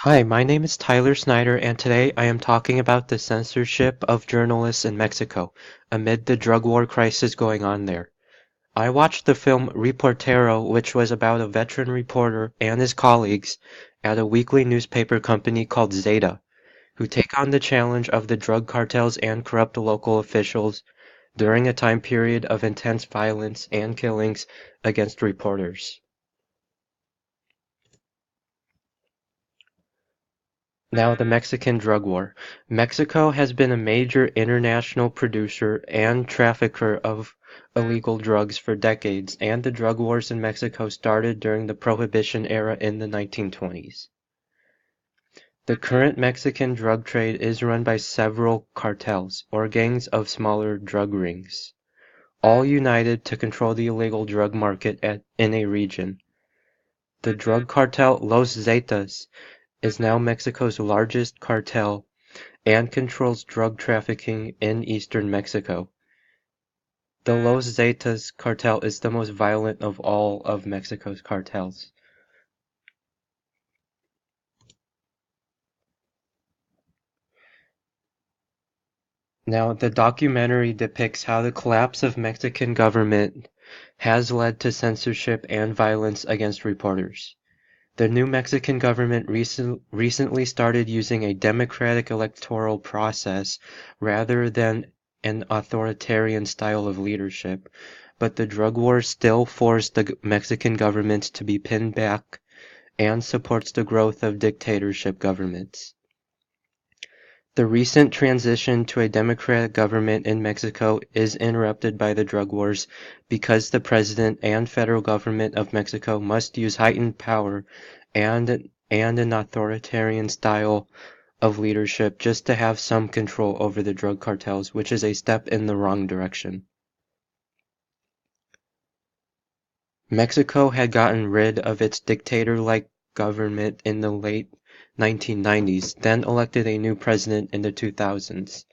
Hi, my name is Tyler Snyder, and today I am talking about the censorship of journalists in Mexico amid the drug war crisis going on there. I watched the film Reportero, which was about a veteran reporter and his colleagues at a weekly newspaper company called Zeta, who take on the challenge of the drug cartels and corrupt local officials during a time period of intense violence and killings against reporters. Now, the Mexican drug war. Mexico has been a major international producer and trafficker of illegal drugs for decades, and the drug wars in Mexico started during the Prohibition era in the 1920s. The current Mexican drug trade is run by several cartels, or gangs of smaller drug rings, all united to control the illegal drug market in a region. The drug cartel Los Zetas is now Mexico's largest cartel and controls drug trafficking in eastern Mexico. The Los Zetas cartel is the most violent of all of Mexico's cartels. Now, the documentary depicts how the collapse of Mexican government has led to censorship and violence against reporters. The new Mexican government recently started using a democratic electoral process rather than an authoritarian style of leadership, but the drug war still forced the Mexican government to be pinned back and supports the growth of dictatorship governments. The recent transition to a democratic government in Mexico is interrupted by the drug wars because the president and federal government of Mexico must use heightened power and an authoritarian style of leadership just to have some control over the drug cartels, which is a step in the wrong direction. Mexico had gotten rid of its dictator-like government in the late 1990s, then elected a new president in the 2000s.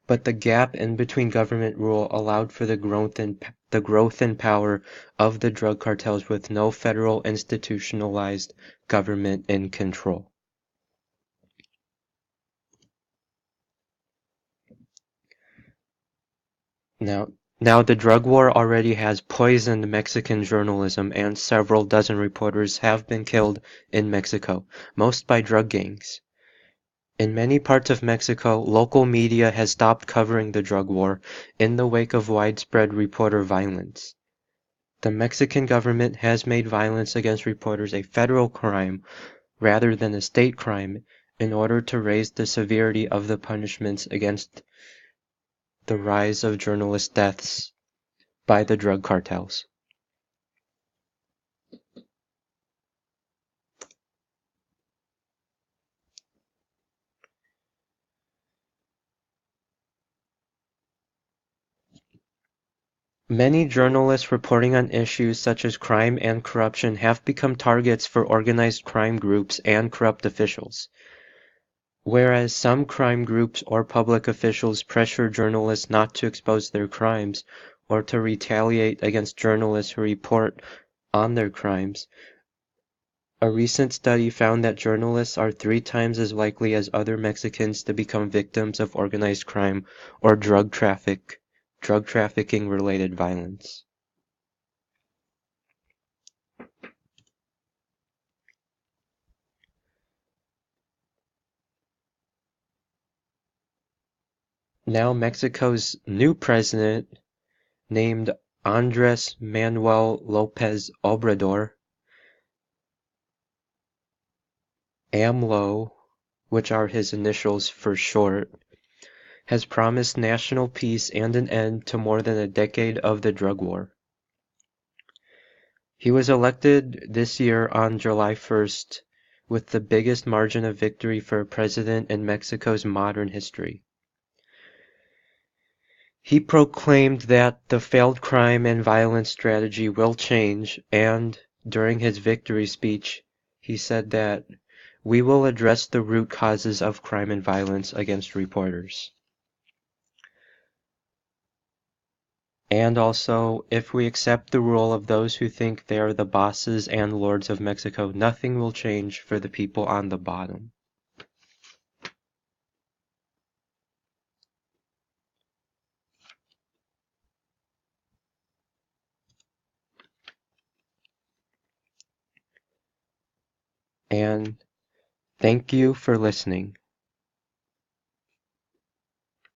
But the gap in between government rule allowed for the growth in power of the drug cartels with no federal institutionalized government in control. Now the drug war already has poisoned Mexican journalism, and several dozen reporters have been killed in Mexico, most by drug gangs. In many parts of Mexico, local media has stopped covering the drug war in the wake of widespread reporter violence. The Mexican government has made violence against reporters a federal crime rather than a state crime in order to raise the severity of the punishments against the rise of journalist deaths by the drug cartels. Many journalists reporting on issues such as crime and corruption have become targets for organized crime groups and corrupt officials. Whereas some crime groups or public officials pressure journalists not to expose their crimes or to retaliate against journalists who report on their crimes, a recent study found that journalists are 3 times as likely as other Mexicans to become victims of organized crime or drug trafficking related violence. Now Mexico's new president, named Andres Manuel Lopez Obrador, AMLO, which are his initials for short, has promised national peace and an end to more than a decade of the drug war. He was elected this year on July 1st with the biggest margin of victory for a president in Mexico's modern history. He proclaimed that the failed crime and violence strategy will change, and during his victory speech, he said that we will address the root causes of crime and violence against reporters. And also, if we accept the rule of those who think they are the bosses and lords of Mexico, nothing will change for the people on the bottom. And thank you for listening.